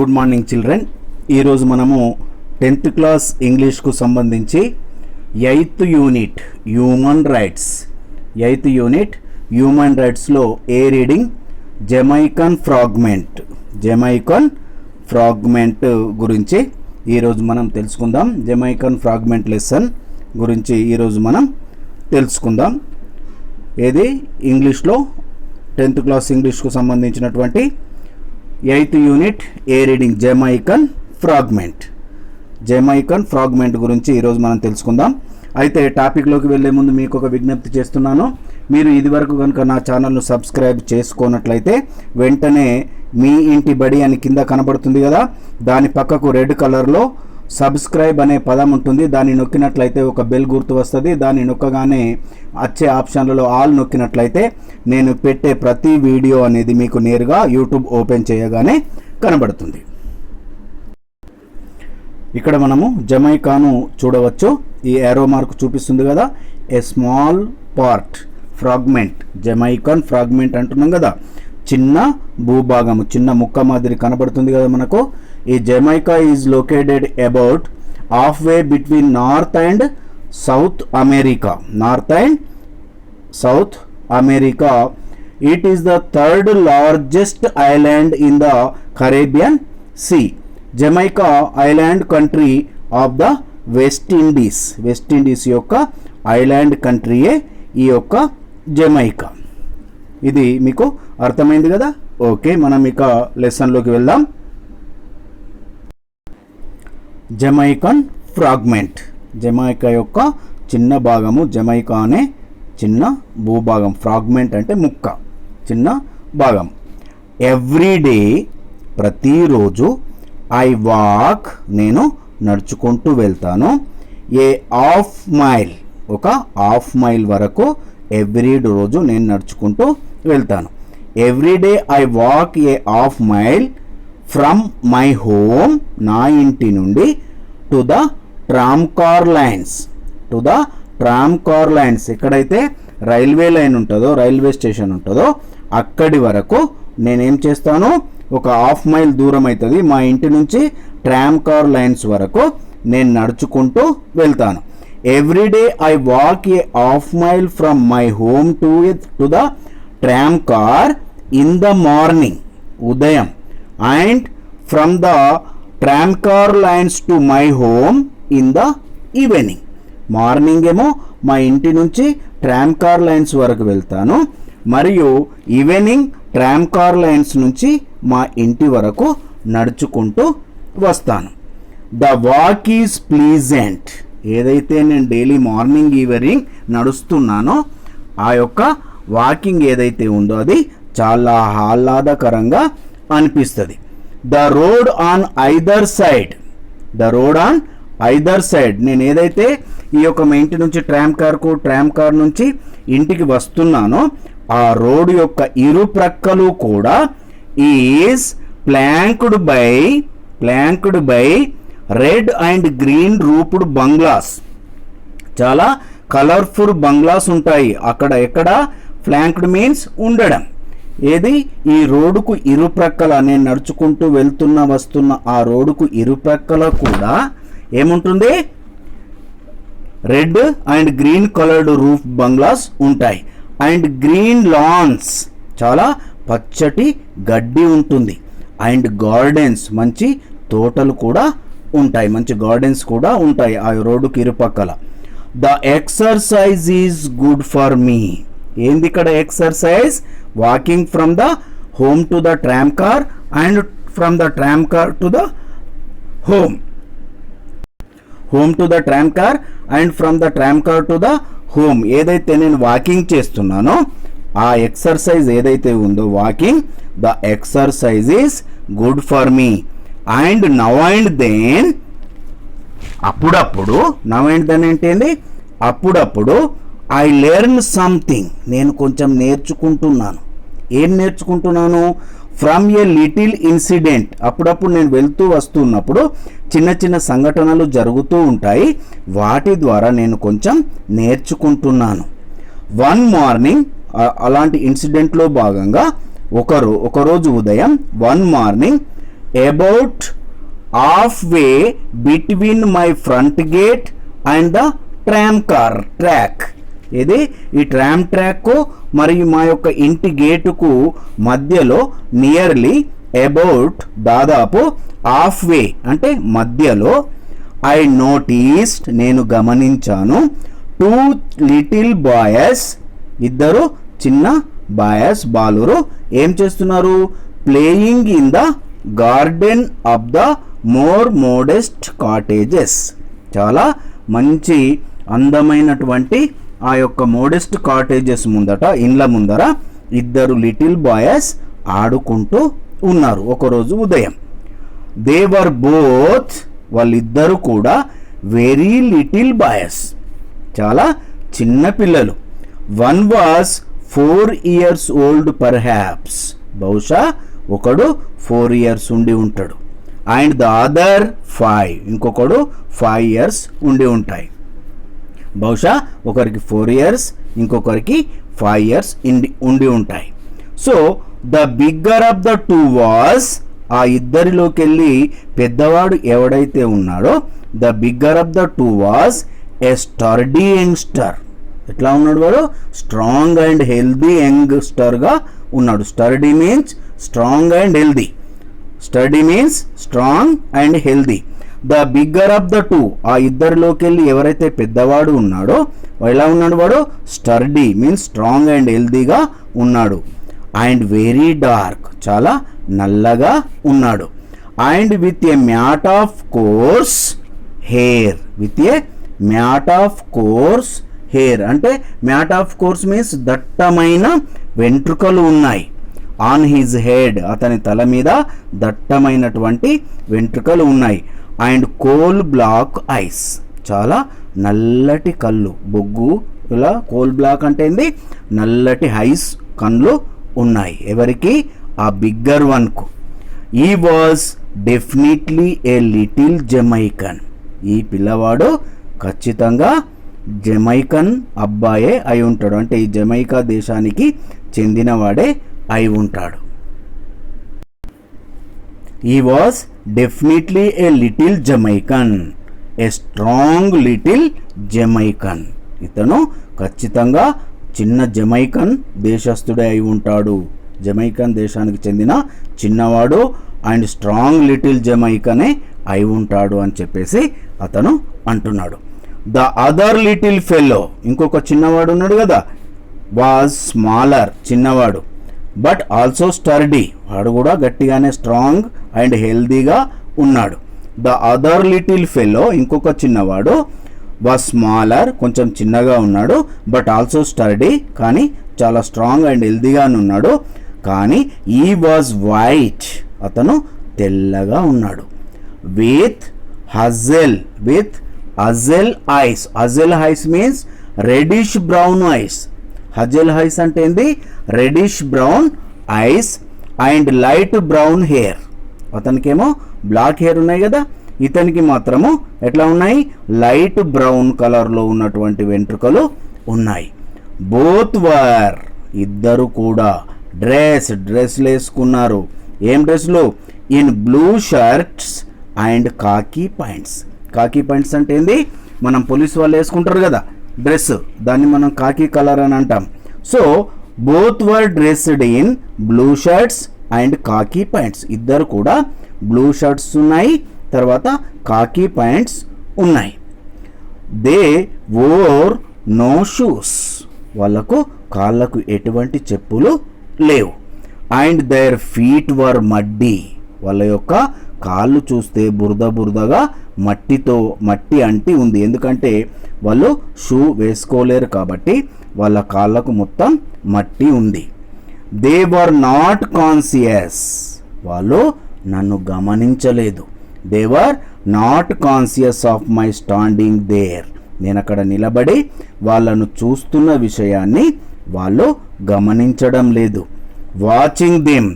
Good morning children. ఈరోజు మనము 10th class ఇంగ్లీష్కు సంబంధించి 8th యూనిట్ హ్యూమన్ రైట్స్లో ఏ రీడింగ్ జమైకన్ ఫ్రాగ్మెంట్ గురించి ఈరోజు మనం తెలుసుకుందాం. జమైకన్ ఫ్రాగ్మెంట్ లెసన్ గురించి ఈరోజు మనం తెలుసుకుందాం. ఏది ఇంగ్లీష్లో 10th క్లాస్ ఇంగ్లీష్కు సంబంధించినటువంటి 8th యూనిట్ ఏ రీడింగ్ జమైకన్ ఫ్రాగ్మెంట్ గురించి ఈరోజు మనం తెలుసుకుందాం. అయితే టాపిక్లోకి వెళ్ళే ముందు మీకు ఒక విజ్ఞప్తి చేస్తున్నాను. మీరు ఇదివరకు కనుక నా ఛానల్ను సబ్స్క్రైబ్ చేసుకున్నట్లయితే వెంటనే మీ ఇంటి బడి అని కింద కనబడుతుంది కదా, దాని పక్కకు రెడ్ కలర్లో సబ్స్క్రైబ్ అనే పదం ఉంటుంది. దాన్ని నొక్కినట్లయితే ఒక బెల్ గుర్తు వస్తుంది. దాన్ని నొక్కగానే వచ్చే ఆప్షన్లలో ఆల్ నొక్కినట్లయితే నేను పెట్టే ప్రతి వీడియో అనేది మీకు నేరుగా యూట్యూబ్ ఓపెన్ చేయగానే కనబడుతుంది. ఇక్కడ మనము జమైకాను చూడవచ్చు. ఈ ఏరో మార్క్ చూపిస్తుంది కదా, a small part fragment. Jamaican fragment అంటున్నాం కదా, చిన్న భూభాగము, చిన్న ముక్క మాదిరి కనబడుతుంది కదా మనకు. ఈ Jamaica is located about half way between north and south America. It is the third largest island in the Caribbean sea. Jamaica island country of the West Indies యొక్క ఐలాండ్ కంట్రీయే ఈ యొక్క జమైకా. ఇది మీకు అర్థమైంది కదా. ఓకే, మనం ఇక లెసన్లోకి వెళ్దాం. జమైకన్ ఫ్రాగ్మెంట్, జమైకా యొక్క చిన్న భాగము. జమైకా అనే చిన్న భూభాగం, ఫ్రాగ్మెంట్ అంటే ముక్క, చిన్న భాగం. ఎవ్రీడే, ప్రతిరోజు. ఐ వాక్, నేను నడుచుకుంటూ వెళ్తాను. ఏ హాఫ్ మైల్, ఒక హాఫ్ మైల్ వరకు. ఎవ్రీ రోజు నేను నడుచుకుంటూ వెళ్తాను. Everyday I walk a half mile from my home, నా ఇంటి నుండి, టు ద ట్రామ్కార్ లైన్స్, ఎక్కడైతే రైల్వే లైన్ ఉంటుందో, రైల్వే స్టేషన్ ఉంటుందో అక్కడి వరకు నేనేం చేస్తాను, ఒక హాఫ్ మైల్ దూరం అవుతుంది మా ఇంటి నుంచి ట్రామ్కార్ లైన్స్ వరకు నేను నడుచుకుంటూ వెళ్తాను. Everyday I walk a half mile from my home to the tramcar in the morning, ఉదయం. And from the tramcar lines to my home in the evening. Morning ఏమో మా ఇంటి నుంచి ట్రామ్కార్ లైన్స్ వరకు వెళ్తాను, మరియు ఈవినింగ్ ట్రామ్కార్ లైన్స్ నుంచి మా ఇంటి వరకు నడుచుకుంటూ వస్తాను. ద వాక్ ఈజ్ ప్లీజెంట్, ఏదైతే నేను డైలీ మార్నింగ్ ఈవినింగ్ నడుస్తున్నానో ఆ యొక్క వాకింగ్ ఏదైతే ఉందో అది చాలా ఆహ్లాదకరంగా అనిపిస్తుంది. The road on either side, నేను ఏదైతే ఈ యొక్క మా ఇంటి నుంచి ట్రామ్కార్ నుంచి ఇంటికి వస్తున్నానో ఆ రోడ్డు యొక్క ఇరు ప్రక్కలు కూడా is planked by red and green roofed bungalows. చాలా కలర్ఫుల్ బంగ్లాస్ ఉంటాయి అక్కడ. ఎక్కడ ఫ్లాంక్డ్ మీన్స్ ఉండడం. ఏది, ఈ రోడ్డుకు ఇరుప్రక్కల, నేను నడుచుకుంటూ వస్తున్న ఆ రోడ్డుకు ఇరుప్రక్కల కూడా ఏముంటుంది, red and green coloured roof bungalows ఉంటాయి. అండ్ గ్రీన్ లాన్స్, చాలా పచ్చటి గడ్డి ఉంటుంది. అండ్ గార్డెన్స్, మంచి తోటలు కూడా ఉంటాయి, మంచి గార్డెన్స్ కూడా ఉంటాయి ఆ రోడ్డుకి ఇరుపక్కల. The exercise is good for me. ఏంది ఇక్కడ exercise? Walking from the home to the tramcar and from the tramcar to the home to the tramcar and from the tramcar to the home. ఏదైతే నేను walking చేస్తున్నానో ఆ exercise ఏదైతే ఉందో walking, the exercise is good for me. And now and then, అప్పుడప్పుడు, now and then ఏంటి, అప్పుడప్పుడు I learn something, నేను కొంచెం నేర్చుకుంటున్నాను. ఏం నేర్చుకుంటున్నాను? ఫ్రమ్ ఏ లిటిల్ ఇన్సిడెంట్, అప్పుడప్పుడు నేను వెళ్తూ వస్తున్నప్పుడు చిన్న చిన్న సంఘటనలు జరుగుతూ ఉంటాయి, వాటి ద్వారా నేను కొంచెం నేర్చుకుంటున్నాను. వన్ మార్నింగ్, అలాంటి ఇన్సిడెంట్లో భాగంగా ఒకరోజు ఉదయం, one morning about half way between my front gate and the tram car track. ఇది ఈ ట్రామ్ ట్రాక్ మరియు మా యొక్క ఇంటి గేటుకు మధ్యలో నియర్లీ అబౌట్ దాదాపు హాఫ్ వే అంటే మధ్యలో ఐ నోటీస్డ్ నేను గమనించాను 2 లిటిల్ బాయస్ ఇద్దరు చిన్న బాయస్ బాలురు ఏం చేస్తున్నారు playing in the garden of the more modest cottages. చాలా మంచి అందమైనటువంటి ఆ యొక్క మోడెస్ట్ కాటేజెస్ ముందట ఇండ్ల ముందర ఇద్దరు లిటిల్ బాయస్ ఆడుకుంటూ ఉన్నారు ఒకరోజు ఉదయం. దే వర్ బోత్ వాళ్ళిద్దరు కూడా వెరీ లిటిల్ బాయస్ చాలా చిన్న పిల్లలు. One was 4 years old perhaps బహుశా ఒకడు 4 years ఉండి ఉంటాడు. అండ్ ద అదర్ 5 ఇంకొకడు 5 years ఉండి ఉంటాయి. బహుశా ఒకరికి 4 years ఇంకొకరికి 5 years ఉండి ఉంటాయి. So the bigger of the 2 was ఆ ఇద్దరిలోకి వెళ్ళి పెద్దవాడు ఎవడైతే ఉన్నాడో the bigger of the 2 was a sturdy youngster. ఎట్లా ఉన్నాడు వాడు స్ట్రాంగ్ అండ్ హెల్దీ యంగ్స్టర్గా ఉన్నాడు. Sturdy means strong and healthy. Sturdy means strong and healthy. The bigger of the 2 ఆ ఇద్దరిలోకి వెళ్ళి ఎవరైతే పెద్దవాడు ఉన్నాడో ఎలా ఉన్నాడు వాడు స్టర్డీ మీన్స్ స్ట్రాంగ్ అండ్ హెల్దీగా ఉన్నాడు. అండ్ వెరీ డార్క్ చాలా నల్లగా ఉన్నాడు. And with a mat of coarse hair with a mat of coarse hair అంటే మ్యాట్ ఆఫ్ కోర్స్ మీన్స్ దట్టమైన వెంట్రుకలు ఉన్నాయి. ఆన్ హిజ్ హెడ్ అతని తల మీద దట్టమైనటువంటి వెంట్రుకలు ఉన్నాయి. అండ్ కోల్ బ్లాక్ ఐస్ చాలా నల్లటి కళ్ళు బొగ్గు ఇలా కోల్ బ్లాక్ అంటే ఏంది నల్లటి ఐస్ కళ్ళు ఉన్నాయి. ఎవరికి ఆ బిగ్గర్ వన్కు. ఈ was definitely a little Jamaican ఈ పిల్లవాడు ఖచ్చితంగా జమైకన్ అబ్బాయే అయి ఉంటాడు. అంటే ఈ జమైకా దేశానికి చెందినవాడే అయి ఉంటాడు. ఈ was definitely a little Jamaican a strong little Jamaican. ఇతను ఖచ్చితంగా చిన్న జమైకన్ దేశస్థుడే అయి ఉంటాడు. జమైకన్ దేశానికి చెందిన చిన్నవాడు అండ్ స్ట్రాంగ్ లిటిల్ జమైకనే అయి ఉంటాడు అని చెప్పేసి అతను అంటున్నాడు. ద అదర్ లిటిల్ ఫెల్లో ఇంకొక చిన్నవాడు ఉన్నాడు కదా వాజ్ స్మాలర్ చిన్నవాడు బట్ ఆల్సో స్టర్డీ వాడు కూడా గట్టిగానే స్ట్రాంగ్ అండ్ హెల్దీగా ఉన్నాడు. ద అదర్ లిటిల్ ఫెల్లో ఇంకొక చిన్నవాడు వాజ్ స్మాలర్ కొంచెం చిన్నగా ఉన్నాడు బట్ ఆల్సో స్టర్డీ కానీ చాలా స్ట్రాంగ్ అండ్ హెల్దీగా ఉన్నాడు. కానీ ఈ వాజ్ వైట్ అతను తెల్లగా ఉన్నాడు. With hazel eyes hazel eyes means reddish brown eyes. Hazel eyes అంటే ఏంది reddish brown eyes and light brown hair. అతనికేమో బ్లాక్ హెయిర్ ఉన్నాయి కదా ఇతనికి మాత్రము ఎట్లా ఉన్నాయి లైట్ బ్రౌన్ కలర్లో ఉన్నటువంటి వెంట్రుకలు ఉన్నాయి. బోత్ వర్ ఇద్దరు కూడా డ్రెస్లు వేసుకున్నారు. ఏం డ్రెస్లు in blue shirts and khaki pants. Khaki pants అంటే ఏంది మనం పోలీస్ వాళ్ళు వేసుకుంటారు కదా డ్రెస్ దాన్ని మనం కాకీ కలర్ అని అంటాం. So both were dressed in blue shirts and khaki pants. ఇద్దరు కూడా బ్లూ షర్ట్స్ ఉన్నాయి తర్వాత కాకీ ప్యాంట్స్ ఉన్నాయి. దే వోర్ నో షూస్ వాళ్ళకు కాళ్ళకు ఎటువంటి చెప్పులు లేవు. And their feet were muddy వాళ్ళ యొక్క కాళ్ళు చూస్తే బురదగా మట్టి అంటి ఉంది. ఎందుకంటే వాళ్ళు షూ వేసుకోలేరు కాబట్టి వాళ్ళ కాళ్ళకు మొత్తం మట్టి ఉంది. దే వర్ నాట్ కాన్షియస్ వాళ్ళు నన్ను గమనించలేదు. They were not conscious of my standing there నేను అక్కడ నిలబడి వాళ్ళను చూస్తున్న విషయాన్ని వాళ్ళు గమనించడం లేదు. వాచింగ్ దెమ్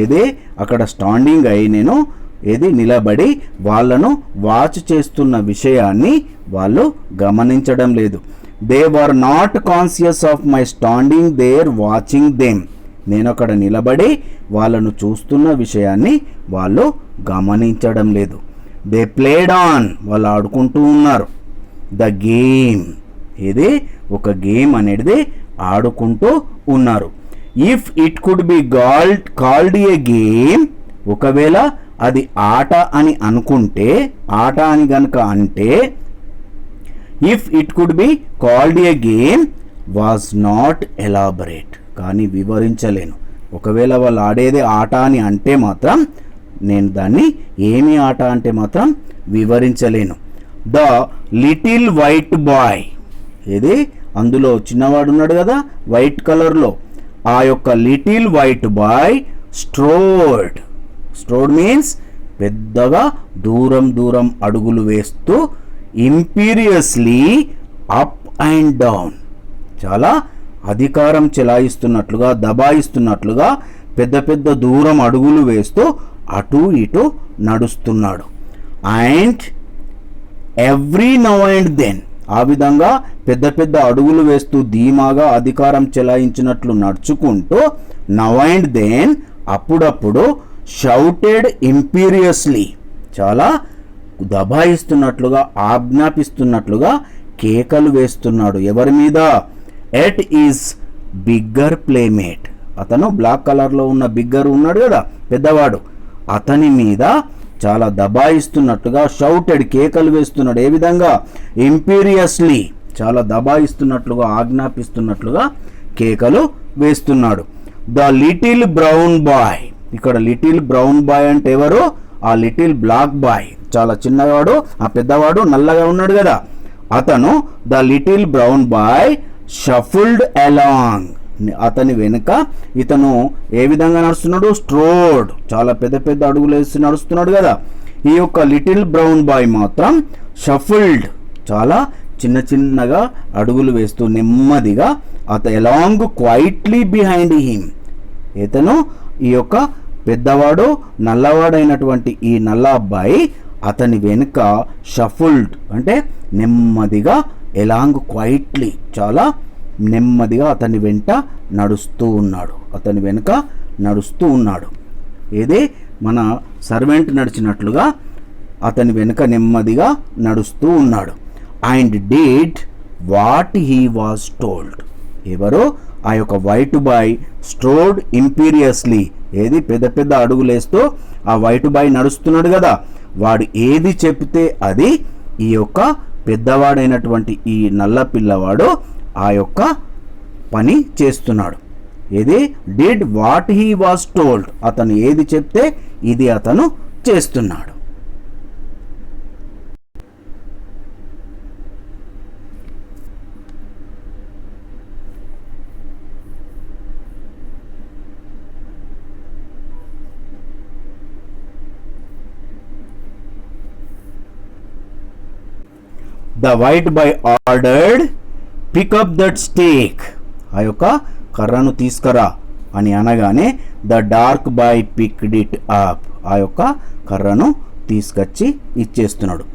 ఏది అక్కడ స్టాండింగ్ అయి నేను ఏది నిలబడి వాళ్ళను వాచ్ చేస్తున్న విషయాన్ని వాళ్ళు గమనించడం లేదు. They were not conscious of my standing there watching them నేను అక్కడ నిలబడి వాళ్ళను చూస్తున్న విషయాన్ని వాళ్ళు గమనించడం లేదు. దే ప్లేడ్ ఆన్, వాళ్ళు ఆడుకుంటూ ఉన్నారు. ద గేమ్, ఇది ఒక గేమ్ అనేది ఆడుకుంటూ ఉన్నారు. If it could be called a game, ఒకవేళ అది ఆట అని అనుకుంటే, ఆట అని గనుక అంటే, if it could be called a game was not elaborate, కానీ వివరించలేను. ఒకవేళ వాళ్ళు ఆడేది ఆట అని అంటే మాత్రం నేను దాన్ని ఏమి ఆట అంటే మాత్రం వివరించలేను. ద లిటిల్ వైట్ బాయ్, ఇది అందులో చిన్నవాడు ఉన్నాడు కదా వైట్ కలర్లో, ఆ యొక్క little white boy strode means పెద్దగా దూరం దూరం అడుగులు వేస్తూ, ఇంపీరియస్లీ అప్ అండ్ డౌన్, చాలా అధికారం చెలాయిస్తున్నట్లుగా దబాయిస్తున్నట్లుగా పెద్ద పెద్ద దూరం అడుగులు వేస్తూ అటు ఇటు నడుస్తున్నాడు. And every now and then, ఆ విధంగా పెద్ద పెద్ద అడుగులు వేస్తూ ధీమాగా అధికారం చెలాయించినట్లు నడుచుకుంటూ, నౌ అండ్ దెన్ అప్పుడప్పుడు, షౌటెడ్ ఇంపీరియస్లీ, చాలా దబాయిస్తున్నట్లుగా ఆజ్ఞాపిస్తున్నట్లుగా కేకలు వేస్తున్నాడు. ఎవరి మీద? ఎట్ ఈజ్ బిగ్గర్ ప్లేమేట్, అతను బ్లాక్ కలర్లో ఉన్న బిగ్గర్ ఉన్నాడు కదా పెద్దవాడు, అతని మీద చాలా దబాయిస్తున్నట్టుగా షౌటెడ్ కేకలు వేస్తున్నాడు. ఏ విధంగా? ఇంపీరియస్లీ, చాలా దబాయిస్తున్నట్లుగా ఆజ్ఞాపిస్తున్నట్లుగా కేకలు వేస్తున్నాడు. ద లిటిల్ బ్రౌన్ బాయ్, ఇక్కడ లిటిల్ బ్రౌన్ బాయ్ అంటే ఎవరు? ఆ లిటిల్ బ్లాక్ బాయ్, చాలా చిన్నవాడు, ఆ పెద్దవాడు నల్లగా ఉన్నాడు కదా అతను. The little brown boy shuffled along, అతని వెనుక ఇతను ఏ విధంగా నడుస్తున్నాడు? స్ట్రోడ్, చాలా పెద్ద పెద్ద అడుగులు వేసి నడుస్తున్నాడు కదా. ఈ యొక్క లిటిల్ బ్రౌన్ బాయ్ మాత్రం షఫుల్డ్, చాలా చిన్న చిన్నగా అడుగులు వేస్తూ నెమ్మదిగా, అలాంగ్ క్వైట్లీ బిహైండ్ హిమ్, ఇతను ఈ యొక్క పెద్దవాడు నల్లవాడైనటువంటి ఈ నల్ల అబ్బాయి అతని వెనుక షఫుల్డ్ అంటే నెమ్మదిగా, ఎలాంగ్ క్వైట్లీ, చాలా నెమ్మదిగా అతని వెంట నడుస్తూ ఉన్నాడు, అతని వెనుక నడుస్తూ ఉన్నాడు. ఏది మన సర్వెంట్ నడిచినట్లుగా అతని వెనుక నెమ్మదిగా నడుస్తూ ఉన్నాడు. And did what he was told, ఎవరు? ఆ యొక్క వైట్ బాయ్ స్ట్రోడ్ ఇంపీరియస్లీ, ఏది పెద్ద పెద్ద అడుగులేస్తూ ఆ వైట్ బాయ్ నడుస్తున్నాడు కదా, వాడు ఏది చెప్తే అది ఈ యొక్క పెద్దవాడైనటువంటి ఈ నల్ల పిల్లవాడు ఆ యొక్క పని చేస్తున్నాడు. ఇది did what he was told, అతను ఏది చెప్తే ఇది అతను చేస్తున్నాడు. The white boy ordered pick up that stake, ఆ యొక్క కర్రను తీసుకురా అని అనగానే the dark boy picked it up, ఆ యొక్క కర్రను తీసుకొచ్చి ఇచ్చేస్తున్నాడు.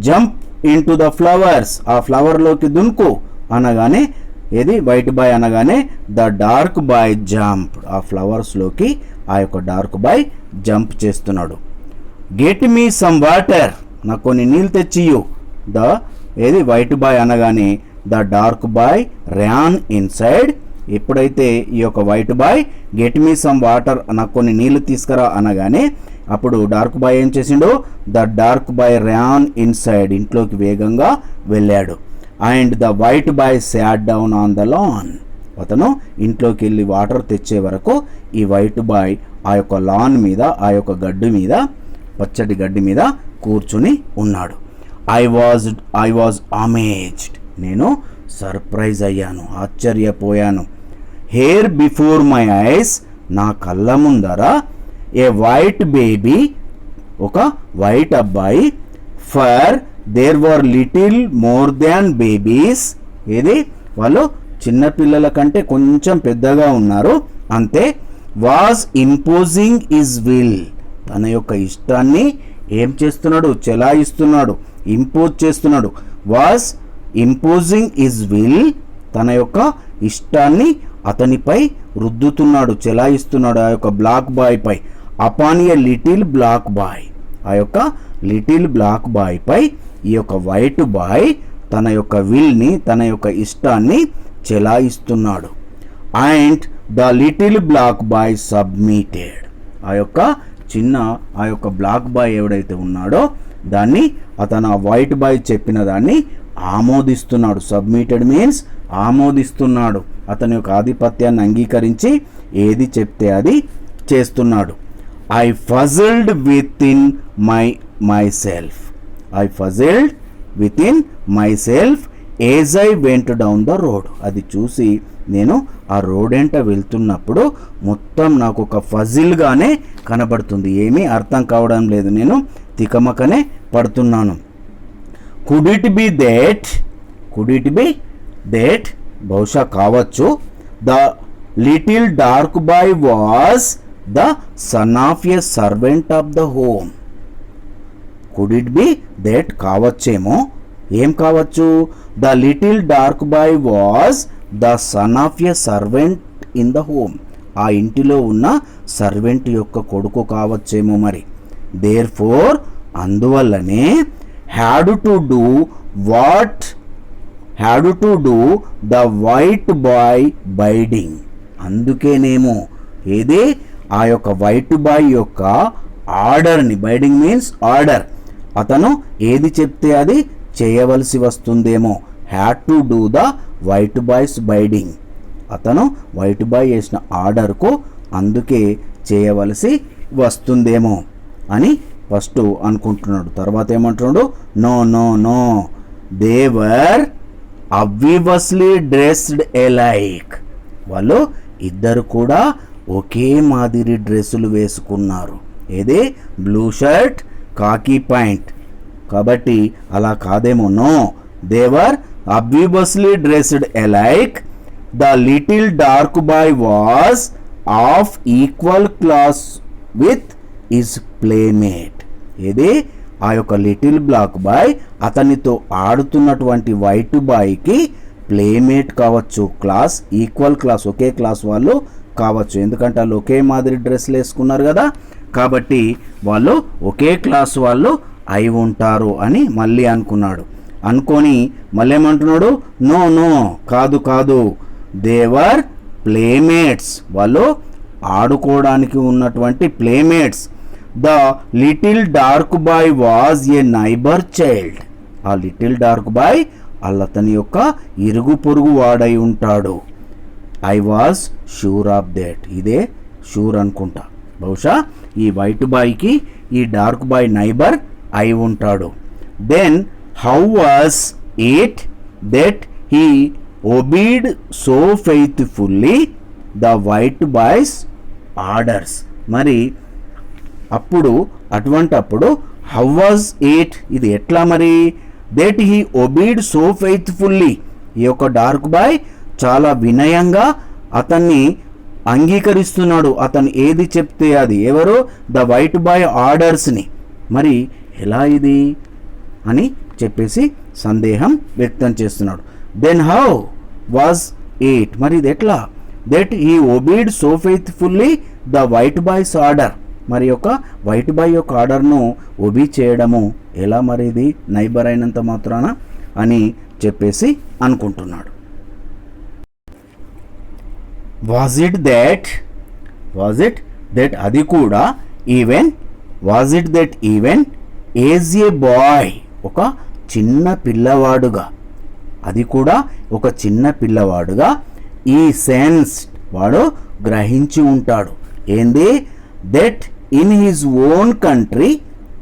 Jump into the flowers, ఆ ఫ్లవర్లోకి దునుకు అనగానే, ఏది వైట్ బాయ్ అనగానే ద డార్క్ బాయ్ జంప్, ఆ ఫ్లవర్స్లోకి ఆ యొక్క డార్క్ బాయ్ జంప్ చేస్తున్నాడు. గెట్ మీ సమ్ వాటర్, నాకు కొన్ని నీళ్ళు తెచ్చియు. ఏది వైట్ బాయ్ అనగానే the dark boy ran inside, ఎప్పుడైతే ఈ యొక్క white boy get me some water, నాకు కొన్ని నీళ్లు తీసుకురా అనగానే అప్పుడు డార్క్ బాయ్ ఏం చేసిండు? The dark boy ran inside, ఇంట్లోకి వేగంగా వెళ్ళాడు. And the white boy sat down on the lawn, అతను ఇంట్లోకి వెళ్ళి వాటర్ తెచ్చే వరకు ఈ వైట్ బాయ్ ఆ యొక్క లాన్ మీద, ఆ యొక్క గడ్డి మీద, పచ్చటి గడ్డి మీద కూర్చుని ఉన్నాడు. ఐ వాజ్ అమేజ్డ్, నేను సర్ప్రైజ్ అయ్యాను, ఆశ్చర్యపోయాను. హేర్ బిఫోర్ మై ఐస్, నా కళ్ళ ముందర ఏ వైట్ బేబీ, ఒక వైట్ అబ్బాయి, for there were little more than babies, ఏది వాళ్ళు చిన్నపిల్లల కంటే కొంచెం పెద్దగా ఉన్నారు అంతే. వాజ్ ఇంపోజింగ్ ఇస్ విల్, తన యొక్క ఇష్టాన్ని ఏం చేస్తున్నాడు? చెలాయిస్తున్నాడు, ఇంపోజ్ చేస్తున్నాడు. వాజ్ ఇంపోజింగ్ ఇస్ విల్, తన యొక్క ఇష్టాన్ని అతనిపై రుద్దుతున్నాడు, చెలాయిస్తున్నాడు ఆ యొక్క బ్లాక్ బాయ్ పై. Upon a little black boy, ఆ యొక్క లిటిల్ బ్లాక్ బాయ్ పై ఈ యొక్క వైట్ బాయ్ తన యొక్క విల్ని, తన యొక్క ఇష్టాన్ని చెలాయిస్తున్నాడు. And the little black boy submitted, ఆ యొక్క బ్లాక్ బాయ్ ఎవడైతే ఉన్నాడో దాన్ని అతను ఆ వైట్ బాయ్ చెప్పిన దాన్ని ఆమోదిస్తున్నాడు. సబ్మిటెడ్ మీన్స్ ఆమోదిస్తున్నాడు, అతని యొక్క ఆధిపత్యాన్ని అంగీకరించి ఏది చెప్తే అది చేస్తున్నాడు. I puzzled with in myself, I puzzled within myself as I went down the road. అది చూసి నేను ఆ రోడ్ ఎంట వెళ్తున్నప్పుడు మొత్తం నాకు ఒక ఫజిల్గానే కనబడుతుంది, ఏమీ అర్థం కావడం లేదు, నేను తికమకనే పడుతున్నాను. కుడ్ ఇట్ బి దట్, బహుశా కావచ్చు, the little dark boy was the son of a servant of the home. Could it be that, కావచ్చేమో, ఏం కావచ్చు, the little dark boy was the son of a servant in the home, ఆ ఇంటిలో ఉన్న servant యొక్క కొడుకు కావచ్చేమో మరి. దేర్ ఫోర్, అందువల్లనే, had to do the white boy bidding, అందుకేనేమో ఏది ఆ యొక్క వైట్ బాయ్ యొక్క ఆర్డర్ని, బైడింగ్ మీన్స్ ఆర్డర్, అతను ఏది చెప్తే అది చేయవలసి వస్తుందేమో. Had to do the white boys bidding, అతను వైట్ బాయ్ చేసిన ఆర్డర్కు అందుకే చేయవలసి వస్తుందేమో అని ఫస్ట్ అనుకుంటున్నాడు. తర్వాత ఏమంటున్నాడు, no no no, they were obviously dressed alike, వాళ్ళు ఇద్దరు కూడా ఒకే మాదిరి డ్రెస్సులు వేసుకున్నారు, ఏది బ్లూ షర్ట్ కాకి ప్యాంట్, కాబట్టి అలా కాదేమో. No, they were obviously dressed alike, the little dark boy was of equal class with his playmate, ఏది ఆ యొక్క లిటిల్ బ్లాక్ బాయ్ అతనితో ఆడుతున్నటువంటి వైట్ బాయ్కి ప్లేమేట్ కావచ్చు, క్లాస్, ఈక్వల్ క్లాస్, ఒకే క్లాస్ వాళ్ళు కావచ్చు, ఎందుకంటే వాళ్ళు ఒకే మాదిరి డ్రెస్లు వేసుకున్నారు కదా, కాబట్టి వాళ్ళు ఒకే క్లాస్ వాళ్ళు అయి ఉంటారు అని మళ్ళీ అనుకున్నాడు. అనుకొని మళ్ళీ ఏమంటున్నాడు, నో నో, కాదు కాదు, దేవర్ ప్లేమేట్స్, వాళ్ళు ఆడుకోవడానికి ఉన్నటువంటి playmates. The little dark boy was a neighbour child, ఆ లిటిల్ డార్క్ బాయ్ అతని యొక్క ఇరుగు పొరుగు వాడై ఉంటాడు. I was sure of that, ఇదే షూర్ అనుకుంటా, బహుశా ఈ వైట్ బాయ్కి ఈ డార్క్ బాయ్ నైబర్ అయి ఉంటాడు. Then how was it that he obeyed so faithfully the white boy's orders, మరి అటువంటప్పుడు హౌ వాజ్ ఇట్, ఇది ఎట్లా మరి, that he obeyed so faithfully, ఈ యొక్క డార్క్ బాయ్ చాలా వినయంగా అతన్ని అంగీకరిస్తున్నాడు, అతను ఏది చెప్తే అది, ఎవరు, ద వైట్ బాయ్ ఆర్డర్స్ని, మరి ఎలా ఇది అని చెప్పేసి సందేహం వ్యక్తం చేస్తున్నాడు. దెన్ హౌ వాజ్ ఇట్, మరి ఇది ఎట్లా, that he obeyed so faithfully the white boy's order, మరి యొక్క వైట్ బాయ్ యొక్క ఆర్డర్ను ఒబీ చేయడము ఎలా మరి, ఇది నైబర్ అయినంత మాత్రాన అని చెప్పేసి అనుకుంటున్నాడు. వాజ్ ఇట్ దట్ అది కూడా, was it that even as a boy, ఒక చిన్న పిల్లవాడుగా, అది కూడా ఒక చిన్న పిల్లవాడుగా, ఈ సెన్స్ వాడు గ్రహించి ఉంటాడు, ఏంది, that in his own country,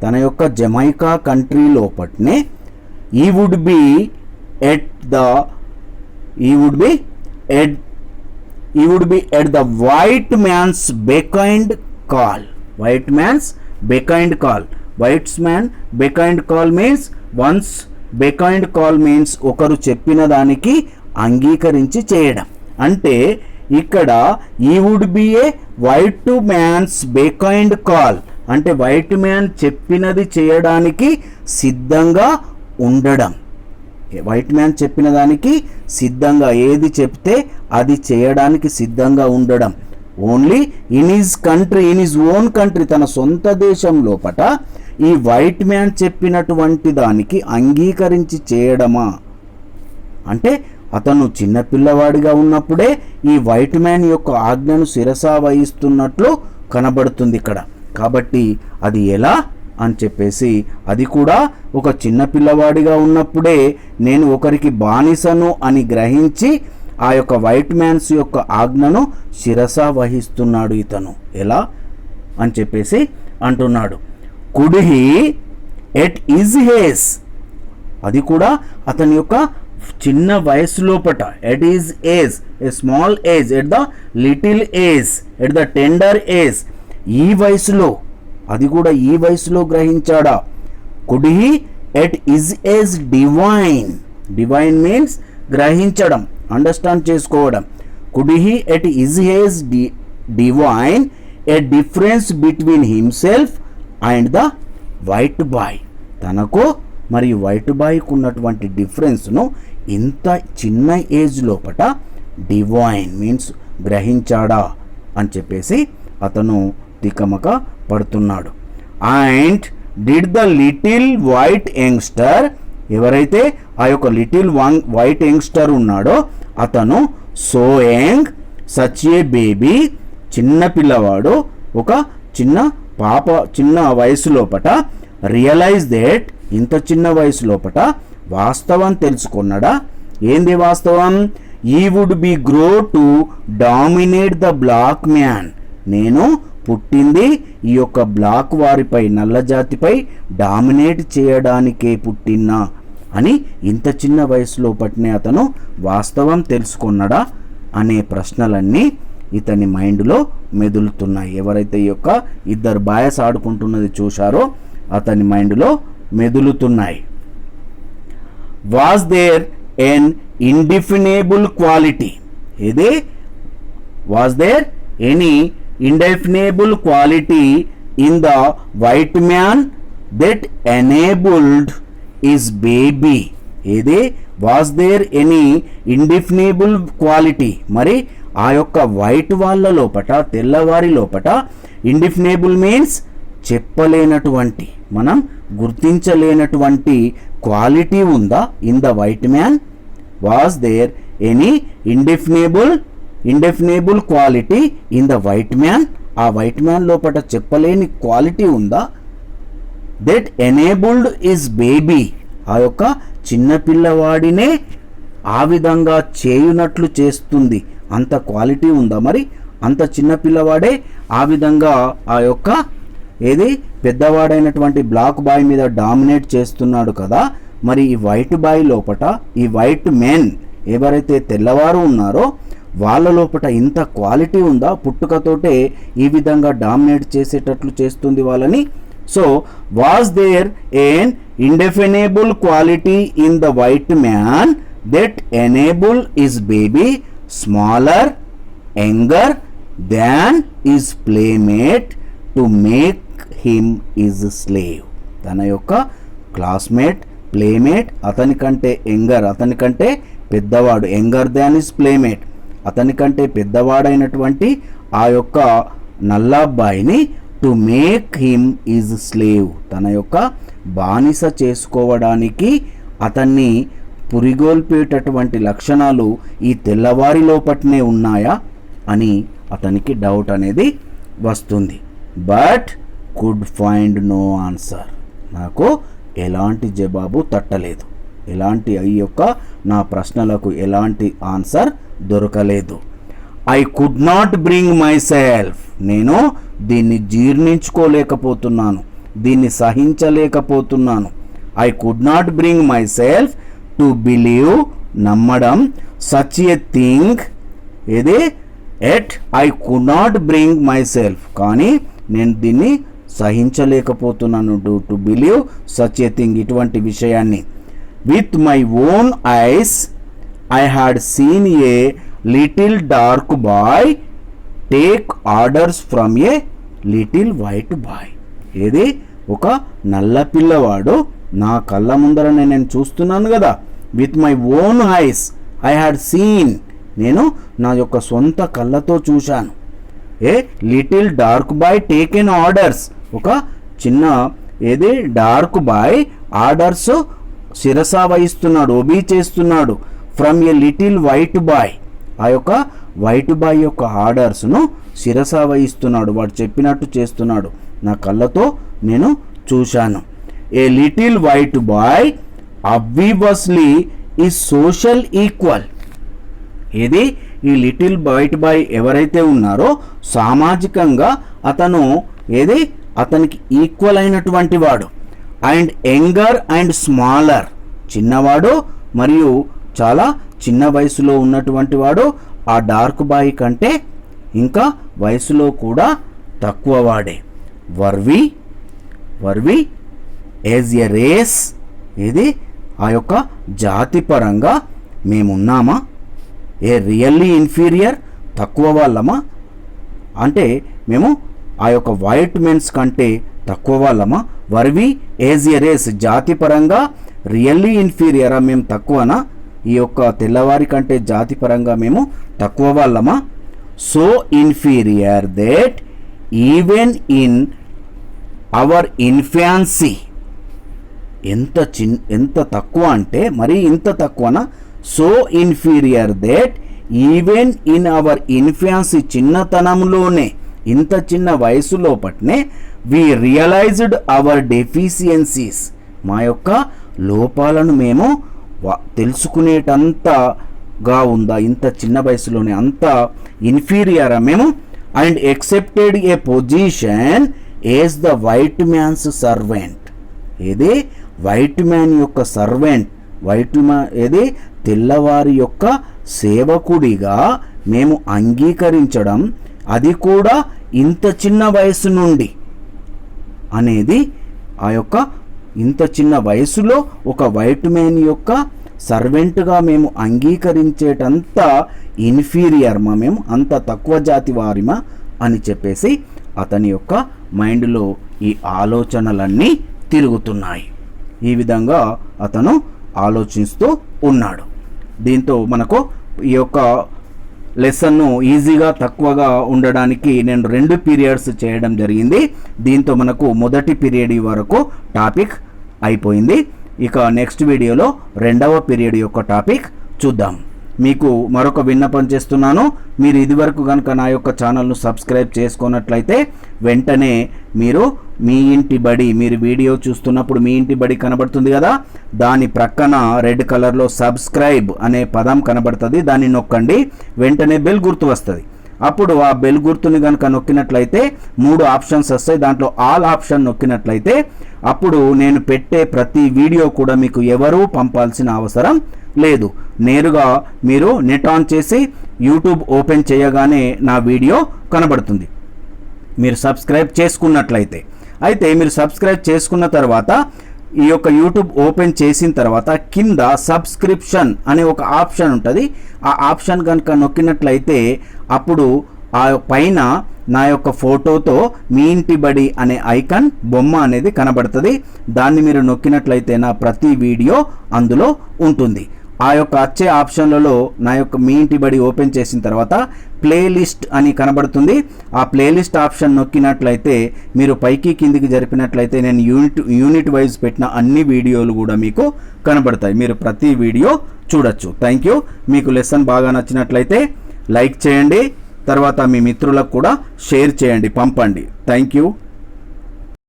తన యొక్క జమైకా కంట్రీ లోపట్నే, ఈ would be at the white man's beck and call, white man's beck and call, beck and call means one's, beck and call means ఒకరు చెప్పిన దానికి అంగీకరించి చేయడం, అంటే ఇక్కడ ఈ would be a white man's beck and call, అంటే వైట్ మ్యాన్ చెప్పినది చేయడానికి సిద్ధంగా ఉండడం, వైట్ మ్యాన్ చెప్పిన దానికి సిద్ధంగా, ఏది చెప్తే అది చేయడానికి సిద్ధంగా ఉండడం. Only in his country, in his own country, తన సొంత దేశం లోపట ఈ వైట్ మ్యాన్ చెప్పినటువంటి దానికి అంగీకరించి చేయడమా అంటే అతను చిన్నపిల్లవాడిగా ఉన్నప్పుడే ఈ వైట్ మ్యాన్ యొక్క ఆజ్ఞను శిరసా వహిస్తున్నట్లు కనబడుతుంది ఇక్కడ. కాబట్టి అది ఎలా అని చెప్పేసి, అది కూడా ఒక చిన్నపిల్లవాడిగా ఉన్నప్పుడే నేను ఒకరికి బానిసను అని గ్రహించి ఆ యొక్క వైట్ మ్యాన్స్ యొక్క ఆజ్ఞను శిరసా వహిస్తున్నాడు ఇతను. ఎలా అని చెప్పేసి అంటున్నాడు. Could he at his age, అది కూడా అతని యొక్క చిన్న వయసు లోపట, at his age, a small age, at the little age, at the tender age, ఈ వయసులో, అది కూడా ఈ వయసులో గ్రహించాడా. Could he at his age divine, divine means గ్రహించడం, అండర్స్టాండ్ చేసుకోవడం. Could he at his age divine a difference between himself and the white boy, తనకు మరియు వైట్ బాయ్కు ఉన్నటువంటి డిఫరెన్స్ను ఇంత చిన్న ఏజ్ లోపట డివైన్ మీన్స్ గ్రహించాడా అని చెప్పేసి అతను తికమక పడుతున్నాడు. And did the little white youngster, ఎవరైతే ఆ యొక్క లిటిల్ వైట్ యంగ్స్టర్ ఉన్నాడో అతను so young such a baby, చిన్న పిల్లవాడు, ఒక చిన్న పాప చిన్న వయసు లోపట రియలైజ్ దట్, ఇంత చిన్న వయసు లోపట వాస్తవం తెలుసుకున్నాడా. ఏంది వాస్తవం? ఈ would be grow to dominate the black man, నేను పుట్టింది ఈ యొక్క బ్లాక్ వారిపై, నల్ల జాతిపై డామినేట్ చేయడానికే పుట్టినా అని ఇంత చిన్న వయసులో పట్టినే అతను వాస్తవం తెలుసుకున్నాడా అనే ప్రశ్నలన్నీ ఇతని మైండ్లో మెదులుతున్నాయి. ఎవరైతే ఈ యొక్క ఇద్దరు బాయస్ ఆడుకుంటున్నది చూశారో అతని మైండ్లో మెదులుతున్నాయి. Was there an indefinable quality, ఇది was there any indefinable quality in the white man that enabled his baby, ఇది was there any indefinable quality, మరి ఆ యొక్క వైట్ వాళ్ళ లోపట, తెల్లవారి లోపట ఇండిఫినేబుల్ మీన్స్ చెప్పలేనటువంటి, మనం గుర్తించలేనటువంటి క్వాలిటీ ఉందా in the white man. Was there any indefinable quality in the white man, ఆ వైట్ మ్యాన్ లోపట చెప్పలేని క్వాలిటీ ఉందా. దట్ ఎనేబుల్డ్ ఇస్ బేబీ, ఆ యొక్క చిన్నపిల్లవాడినే ఆ విధంగా చేయునట్లు చేస్తుంది, అంత క్వాలిటీ ఉందా. మరి అంత చిన్నపిల్లవాడే ఆ విధంగా ఆ యొక్క ఏది పెద్దవాడైనటువంటి బ్లాక్ బాయ్ మీద డామినేట్ చేస్తున్నాడు కదా. మరి ఈ వైట్ బాయ్ లోపట, ఈ వైట్ మెన్ ఎవరైతే తెల్లవారు ఉన్నారో వాళ్ళ లోపట ఇంత క్వాలిటీ ఉందా, పుట్టుకతోటే ఈ విధంగా డామినేట్ చేసేటట్లు చేస్తుంది వాళ్ళని. So was there an indefinable quality in the white man that enable his baby smaller younger than his playmate to make him his slave, తన యొక్క క్లాస్మేట్ ప్లేమేట్ అతనికంటే యంగర్, అతనికంటే పెద్దవాడు, యంగర్ దాన్ ఇస్ ప్లేమేట్, అతనికంటే పెద్దవాడైనటువంటి ఆ యొక్క నల్లబ్బాయిని to make him his slave, తన యొక్క బానిస చేసుకోవడానికి అతన్ని పురిగొల్పేటటువంటి లక్షణాలు ఈ తెల్లవారి లోపట్నే ఉన్నాయా అని అతనికి డౌట్ అనేది వస్తుంది. But could find no answer, నాకు ఎలాంటి జవాబు తట్టలేదు, ఎలాంటి ఈ యొక్క నా ప్రశ్నలకు ఎలాంటి ఆన్సర్ దొరకలేదు. I could not bring myself, నేను దీన్ని జీర్ణించుకోలేకపోతున్నాను, దీన్ని సహించలేకపోతున్నాను. I could not bring myself to believe, నమ్మడం, సచ్ ఎ థింగ్, ఇది ఎట్ I could not bring myself, కానీ నేను దీన్ని సహించలేకపోతున్నాను, to believe such a thing, ఇటువంటి విషయాన్ని. With my own eyes I had seen a little dark boy take orders from a little white boy, ఏది ఒక నల్ల పిల్లవాడు నా కళ్ళ ముందర నేను చూస్తున్నాను కదా, with my own eyes I had seen, నేను నా యొక్క సొంత కళ్ళతో చూశాను. A little dark boy taken orders, ఒక చిన్న ఏది డార్క్ బాయ్ ఆర్డర్స్ శిరస వహిస్తున్నాడు, ఒబీ చేస్తున్నాడు. From a little white boy, ఆ యొక్క వైట్ బాయ్ యొక్క ఆర్డర్స్ను శిరస వహిస్తున్నాడు, వాడు చెప్పినట్టు చేస్తున్నాడు, నా కళ్ళతో నేను చూశాను. A little white boy obviously is social equal, ఇది ఈ లిటిల్ వైట్ బాయ్ ఎవరైతే ఉన్నారో సామాజికంగా అతను ఏది అతనికి ఈక్వల్ అయినటువంటి వాడు. అండ్ యంగర్ అండ్ స్మాలర్, చిన్నవాడు మరియు చాలా చిన్న వయసులో ఉన్నటువంటి వాడు ఆ డార్క్ బాయ్ కంటే ఇంకా వయసులో కూడా తక్కువ వాడే. వర్వి యాజ్ ఎ రేస్, ఇది ఆ యొక్క జాతి పరంగా మేమున్నామా? ఏ రియల్లీ ఇన్ఫీరియర్, తక్కువ వాళ్ళమా? అంటే మేము ఆ యొక్క వైట్ మెన్స్ కంటే తక్కువ వాళ్ళమా? వర్వి యాజ్ ఎ రేస్, జాతి పరంగా రియల్లీ ఇన్ఫీరియరా, మేము తక్కువనా? ఈ యొక్క తెల్లవారి కంటే జాతి పరంగా మేము తక్కువ వాళ్ళమా? So inferior that even in our infancy, ఎంత తక్కువ అంటే మరి ఇంత తక్కువనా? So inferior that even in our infancy, చిన్నతనంలోనే ఇంత చిన్న వయసులో పట్నే వి రియలైజ్డ్ అవర్ డెఫిషియన్సీస్, మా యొక్క లోపాలను మేము తెలుసుకునేటంతగా ఉందా ఇంత చిన్న వయసులోనే, అంత ఇన్ఫీరియరా మేము? And accepted a position as the white man's servant, ఇది వైట్ మ్యాన్ యొక్క సర్వెంట్, ఏది తెల్లవారి యొక్క సేవకుడిగా మేము అంగీకరించడం, అది కూడా ఇంత చిన్న వయసు నుండి అనేది, ఆ యొక్క ఇంత చిన్న వయసులో ఒక వైట్ మ్యాన్ యొక్క సర్వెంట్గా మేము అంగీకరించేటంత ఇన్ఫీరియర్మా, మేము అంత తక్కువ జాతి వారిమా అని చెప్పేసి అతని యొక్క మైండ్లో ఈ ఆలోచనలన్నీ తిరుగుతున్నాయి. ఈ విధంగా అతను ఆలోచిస్తూ ఉన్నాడు. దీంతో మనకు ఈ యొక్క లెసన్ను ఈజీగా తక్కువగా ఉండడానికి నేను 2 పీరియడ్స్ చేయడం జరిగింది. దీంతో మనకు మొదటి పీరియడ్ వరకు టాపిక్ అయిపోయింది. ఇక నెక్స్ట్ వీడియోలో 2వ పీరియడ్ యొక్క టాపిక్ చూద్దాం. మీకు మరొక విన్నపం చేస్తున్నాను, మీరు ఇదివరకు కనుక నా యొక్క ఛానల్ను సబ్స్క్రైబ్ చేసుకున్నట్లయితే వెంటనే మీరు మీ ఇంటి బడి, మీరు వీడియో చూస్తున్నప్పుడు మీ ఇంటి బడి కనబడుతుంది కదా, దాని ప్రక్కన రెడ్ కలర్లో సబ్స్క్రైబ్ అనే పదం కనబడుతుంది, దాన్ని నొక్కండి. వెంటనే బెల్ గుర్తు వస్తుంది. అప్పుడు ఆ బెల్ గుర్తుని కనుక నొక్కినట్లయితే 3 ఆప్షన్స్ వస్తాయి. దాంట్లో ఆల్ ఆప్షన్ నొక్కినట్లయితే అప్పుడు నేను పెట్టే ప్రతి వీడియో కూడా మీకు ఎవరూ పంపాల్సిన అవసరం లేదు. నేరుగా మీరు నెట్ ఆన్ చేసి యూట్యూబ్ ఓపెన్ చేయగానే నా వీడియో కనబడుతుంది, మీరు సబ్స్క్రైబ్ చేసుకున్నట్లయితే. అయితే మీరు సబ్స్క్రైబ్ చేసుకున్న తర్వాత ఈ యొక్క యూట్యూబ్ ఓపెన్ చేసిన తర్వాత కింద సబ్స్క్రిప్షన్ అనే ఒక ఆప్షన్ ఉంటుంది. ఆ ఆప్షన్ కనుక నొక్కినట్లయితే అప్పుడు ఆ పైన నా యొక్క ఫోటోతో మీ ఇంటి బడి అనే ఐకాన్ బొమ్మ అనేది కనబడుతుంది. దాన్ని మీరు నొక్కినట్లయితే నా ప్రతి వీడియో అందులో ఉంటుంది. ఆ యొక్క వచ్చే ఆప్షన్లలో నా యొక్క మీ ఇంటి బడి ఓపెన్ చేసిన తర్వాత ప్లేలిస్ట్ అని కనబడుతుంది. ఆ ప్లేలిస్ట్ ఆప్షన్ నొక్కినట్లయితే మీరు పైకి కిందికి జరిపినట్లయితే నేను యూనిట్ వైజ్ పెట్టిన అన్ని వీడియోలు కూడా మీకు కనబడతాయి. మీరు ప్రతి వీడియో చూడొచ్చు. Thank you. మీకు లెసన్ బాగా నచ్చినట్లయితే లైక్ చేయండి, తర్వాత మీ మిత్రులకు కూడా షేర్ చేయండి, పంపండి. Thank you.